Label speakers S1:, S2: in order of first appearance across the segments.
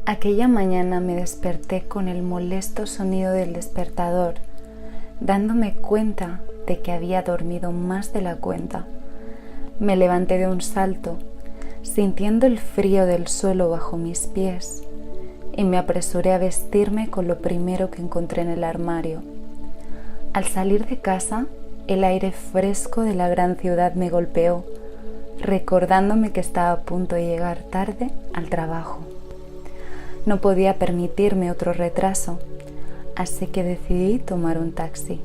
S1: Aquella mañana me desperté con el molesto sonido del despertador, dándome cuenta de que había dormido más de la cuenta. Me levanté de un salto, sintiendo el frío del suelo bajo mis pies, y me apresuré a vestirme con lo primero que encontré en el armario. Al salir de casa, el aire fresco de la gran ciudad me golpeó, recordándome que estaba a punto de llegar tarde al trabajo. No podía permitirme otro retraso, así que decidí tomar un taxi.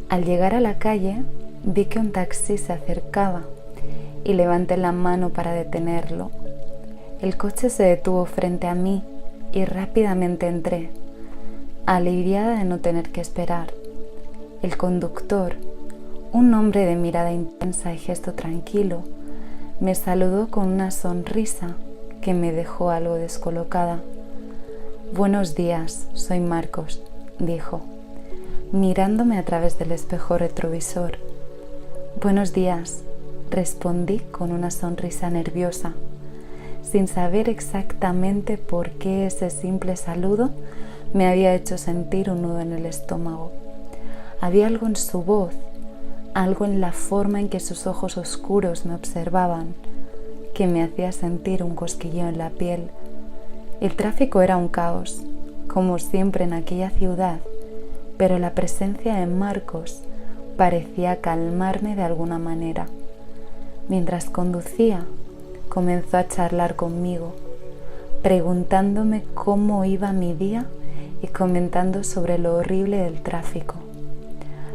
S1: Al llegar a la calle, vi que un taxi se acercaba y levanté la mano para detenerlo. El coche se detuvo frente a mí y rápidamente entré, aliviada de no tener que esperar. El conductor, un hombre de mirada intensa y gesto tranquilo, me saludó con una sonrisa que me dejó algo descolocada. «Buenos días, soy Marcos», dijo, mirándome a través del espejo retrovisor. «Buenos días», respondí con una sonrisa nerviosa, sin saber exactamente por qué ese simple saludo me había hecho sentir un nudo en el estómago. Había algo en su voz, algo en la forma en que sus ojos oscuros me observaban, que me hacía sentir un cosquilleo en la piel. El tráfico era un caos, como siempre en aquella ciudad, pero la presencia de Marcos parecía calmarme de alguna manera. Mientras conducía, comenzó a charlar conmigo, preguntándome cómo iba mi día y comentando sobre lo horrible del tráfico.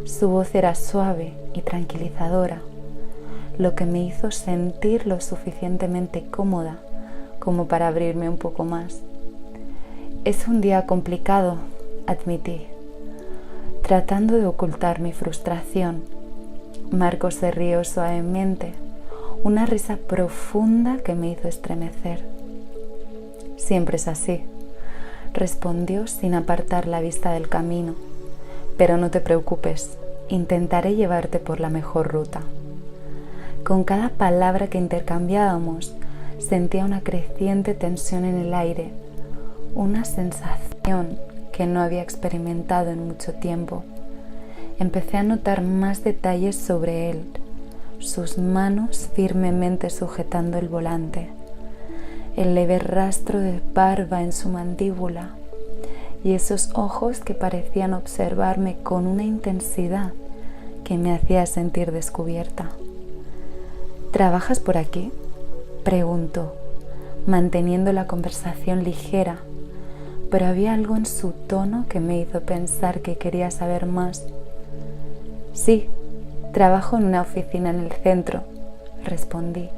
S1: Su voz era suave y tranquilizadora, lo que me hizo sentir lo suficientemente cómoda como para abrirme un poco más. «Es un día complicado», admití, tratando de ocultar mi frustración. Marcos se rió suavemente, una risa profunda que me hizo estremecer. «Siempre es así», respondió sin apartar la vista del camino, «pero no te preocupes, intentaré llevarte por la mejor ruta». Con cada palabra que intercambiábamos, sentía una creciente tensión en el aire, una sensación que no había experimentado en mucho tiempo. Empecé a notar más detalles sobre él, sus manos firmemente sujetando el volante, el leve rastro de barba en su mandíbula y esos ojos que parecían observarme con una intensidad que me hacía sentir descubierta. «¿Trabajas por aquí?», preguntó, manteniendo la conversación ligera, pero había algo en su tono que me hizo pensar que quería saber más. «Sí, trabajo en una oficina en el centro», respondí,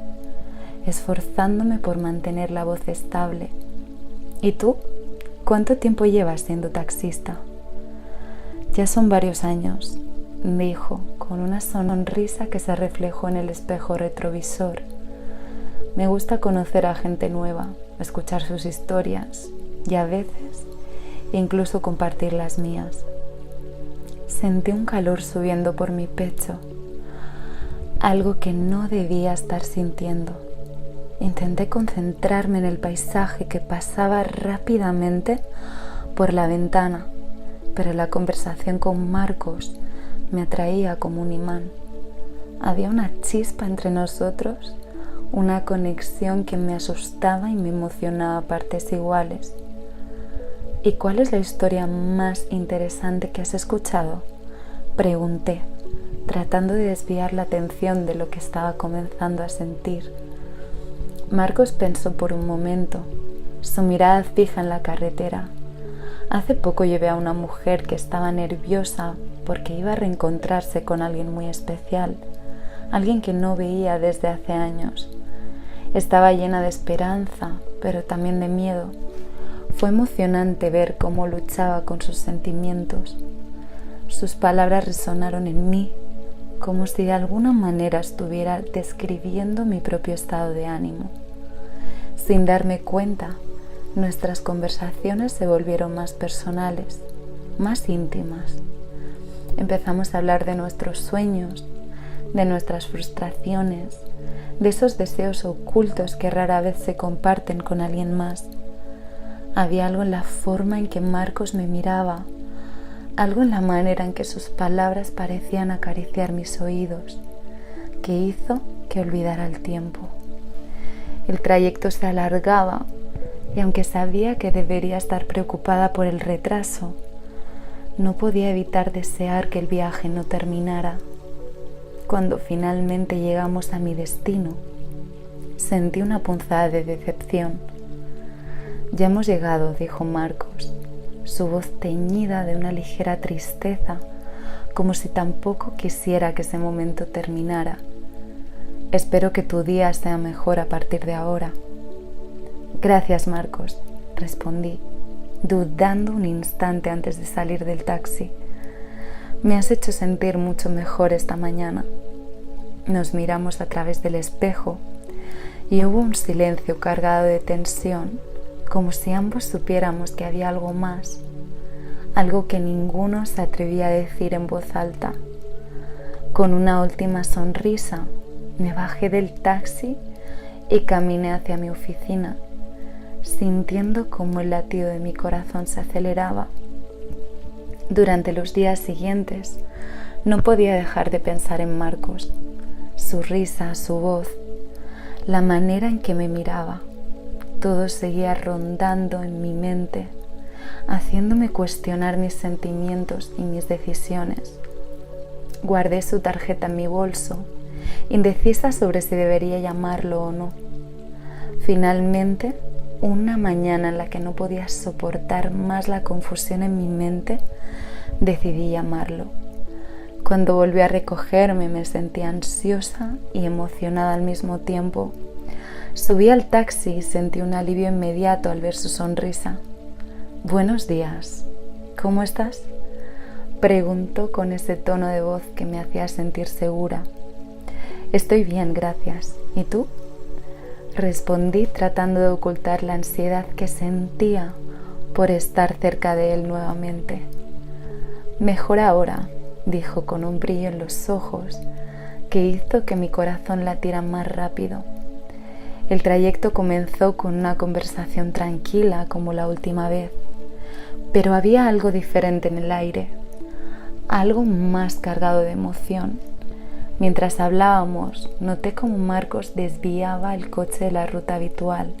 S1: esforzándome por mantener la voz estable. «¿Y tú? ¿Cuánto tiempo llevas siendo taxista?» «Ya son varios años», dijo, con una sonrisa que se reflejó en el espejo retrovisor. «Me gusta conocer a gente nueva, escuchar sus historias y a veces incluso compartir las mías». Sentí un calor subiendo por mi pecho, algo que no debía estar sintiendo. Intenté concentrarme en el paisaje que pasaba rápidamente por la ventana, pero la conversación con Marcos me atraía como un imán. Había una chispa entre nosotros, una conexión que me asustaba y me emocionaba a partes iguales. «¿Y cuál es la historia más interesante que has escuchado?», pregunté, tratando de desviar la atención de lo que estaba comenzando a sentir. Marcos pensó por un momento, su mirada fija en la carretera. «Hace poco llevé a una mujer que estaba nerviosa porque iba a reencontrarse con alguien muy especial, alguien que no veía desde hace años. Estaba llena de esperanza, pero también de miedo. Fue emocionante ver cómo luchaba con sus sentimientos. Sus palabras resonaron en mí, como si de alguna manera estuviera describiendo mi propio estado de ánimo. Sin darme cuenta, nuestras conversaciones se volvieron más personales, más íntimas. Empezamos a hablar de nuestros sueños, de nuestras frustraciones, de esos deseos ocultos que rara vez se comparten con alguien más. Había algo en la forma en que Marcos me miraba, algo en la manera en que sus palabras parecían acariciar mis oídos, que hizo que olvidara el tiempo. El trayecto se alargaba y aunque sabía que debería estar preocupada por el retraso, no podía evitar desear que el viaje no terminara. Cuando finalmente llegamos a mi destino, sentí una punzada de decepción. «Ya hemos llegado», dijo Marcos, su voz teñida de una ligera tristeza, como si tampoco quisiera que ese momento terminara. «Espero que tu día sea mejor a partir de ahora». «Gracias, Marcos», respondí, dudando un instante antes de salir del taxi. «Me has hecho sentir mucho mejor esta mañana». Nos miramos a través del espejo y hubo un silencio cargado de tensión, como si ambos supiéramos que había algo más, algo que ninguno se atrevía a decir en voz alta. Con una última sonrisa, me bajé del taxi y caminé hacia mi oficina, sintiendo cómo el latido de mi corazón se aceleraba. Durante los días siguientes, no podía dejar de pensar en Marcos, su risa, su voz, la manera en que me miraba. Todo seguía rondando en mi mente, haciéndome cuestionar mis sentimientos y mis decisiones. Guardé su tarjeta en mi bolso, indecisa sobre si debería llamarlo o no. Finalmente, una mañana en la que no podía soportar más la confusión en mi mente, decidí llamarlo. Cuando volví a recogerme me sentí ansiosa y emocionada al mismo tiempo. Subí al taxi y sentí un alivio inmediato al ver su sonrisa. «Buenos días, ¿cómo estás?», preguntó con ese tono de voz que me hacía sentir segura. «Estoy bien, gracias. ¿Y tú?», respondí tratando de ocultar la ansiedad que sentía por estar cerca de él nuevamente. «Mejor ahora», dijo con un brillo en los ojos que hizo que mi corazón latiera más rápido. El trayecto comenzó con una conversación tranquila como la última vez, pero había algo diferente en el aire, algo más cargado de emoción. Mientras hablábamos, noté cómo Marcos desviaba el coche de la ruta habitual,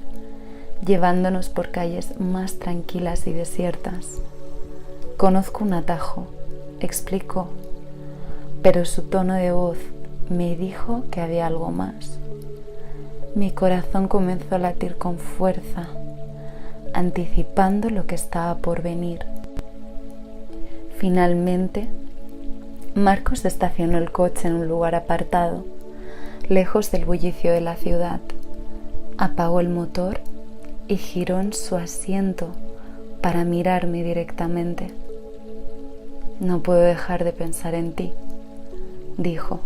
S1: llevándonos por calles más tranquilas y desiertas. «Conozco un atajo», explicó, pero su tono de voz me dijo que había algo más. Mi corazón comenzó a latir con fuerza, anticipando lo que estaba por venir. Finalmente, Marcos estacionó el coche en un lugar apartado, lejos del bullicio de la ciudad. Apagó el motor y giró en su asiento para mirarme directamente. «No puedo dejar de pensar en ti», dijo,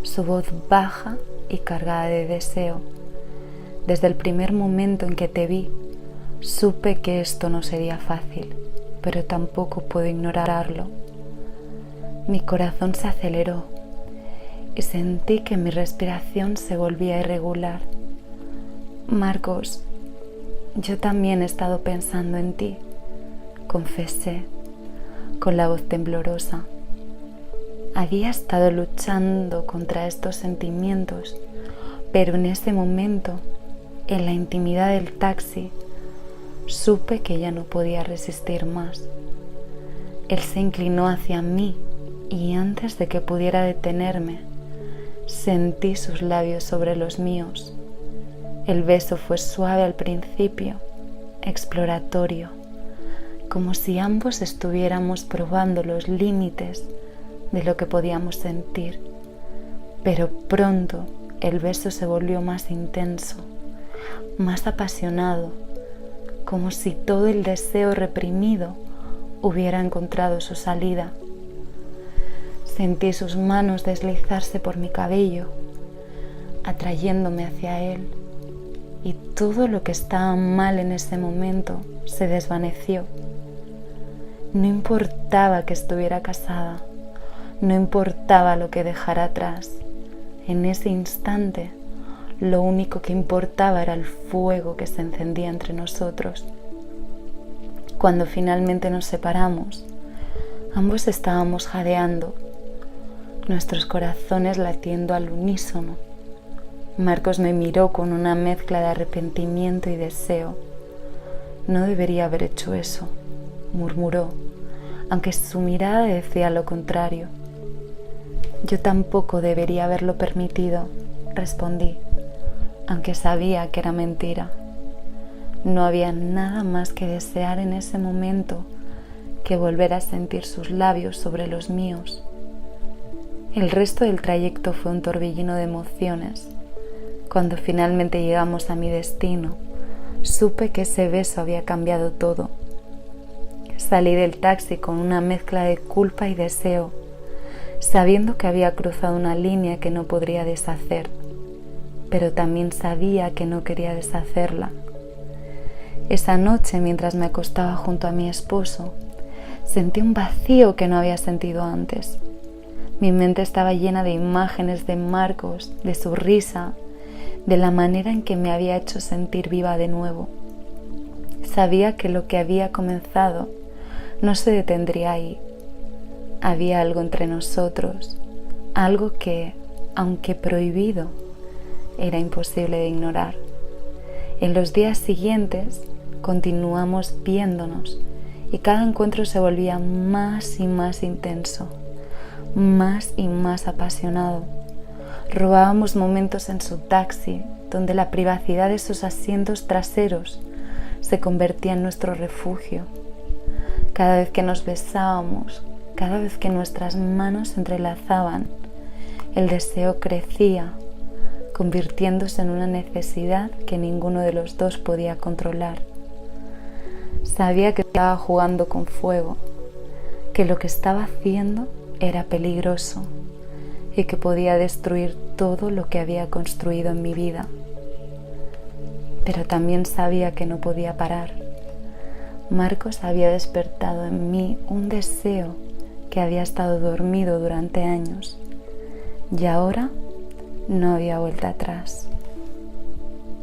S1: su voz baja y cargada de deseo. «Desde el primer momento en que te vi, supe que esto no sería fácil, pero tampoco puedo ignorarlo». Mi corazón se aceleró y sentí que mi respiración se volvía irregular. «Marcos, yo también he estado pensando en ti», confesé, con la voz temblorosa. Había estado luchando contra estos sentimientos, pero en ese momento, en la intimidad del taxi, supe que ya no podía resistir más. Él se inclinó hacia mí y antes de que pudiera detenerme, sentí sus labios sobre los míos. El beso fue suave al principio, exploratorio, como si ambos estuviéramos probando los límites de lo que podíamos sentir. Pero pronto el beso se volvió más intenso, más apasionado, como si todo el deseo reprimido hubiera encontrado su salida. Sentí sus manos deslizarse por mi cabello, atrayéndome hacia él, y todo lo que estaba mal en ese momento se desvaneció. No importaba que estuviera casada, no importaba lo que dejara atrás. En ese instante lo único que importaba era el fuego que se encendía entre nosotros. Cuando finalmente nos separamos, ambos estábamos jadeando, nuestros corazones latiendo al unísono. Marcos me miró con una mezcla de arrepentimiento y deseo. No debería haber hecho eso, murmuró, aunque su mirada decía lo contrario. Yo tampoco debería haberlo permitido, respondí, aunque sabía que era mentira. No había nada más que desear en ese momento que volver a sentir sus labios sobre los míos. El resto del trayecto fue un torbellino de emociones. Cuando finalmente llegamos a mi destino, supe que ese beso había cambiado todo. Salí del taxi con una mezcla de culpa y deseo, sabiendo que había cruzado una línea que no podría deshacer, pero también sabía que no quería deshacerla. Esa noche, mientras me acostaba junto a mi esposo, sentí un vacío que no había sentido antes. Mi mente estaba llena de imágenes de Marcos, de su risa, de la manera en que me había hecho sentir viva de nuevo. Sabía que lo que había comenzado no se detendría ahí. Había algo entre nosotros, algo que, aunque prohibido, era imposible de ignorar. En los días siguientes continuamos viéndonos y cada encuentro se volvía más y más intenso, más y más apasionado. Robábamos momentos en su taxi, donde la privacidad de sus asientos traseros se convertía en nuestro refugio. Cada vez que nos besábamos, cada vez que nuestras manos se entrelazaban, el deseo crecía, convirtiéndose en una necesidad que ninguno de los dos podía controlar. Sabía que estaba jugando con fuego, que lo que estaba haciendo era peligroso y que podía destruir todo lo que había construido en mi vida. Pero también sabía que no podía parar. Marcos había despertado en mí un deseo que había estado dormido durante años y ahora no había vuelta atrás.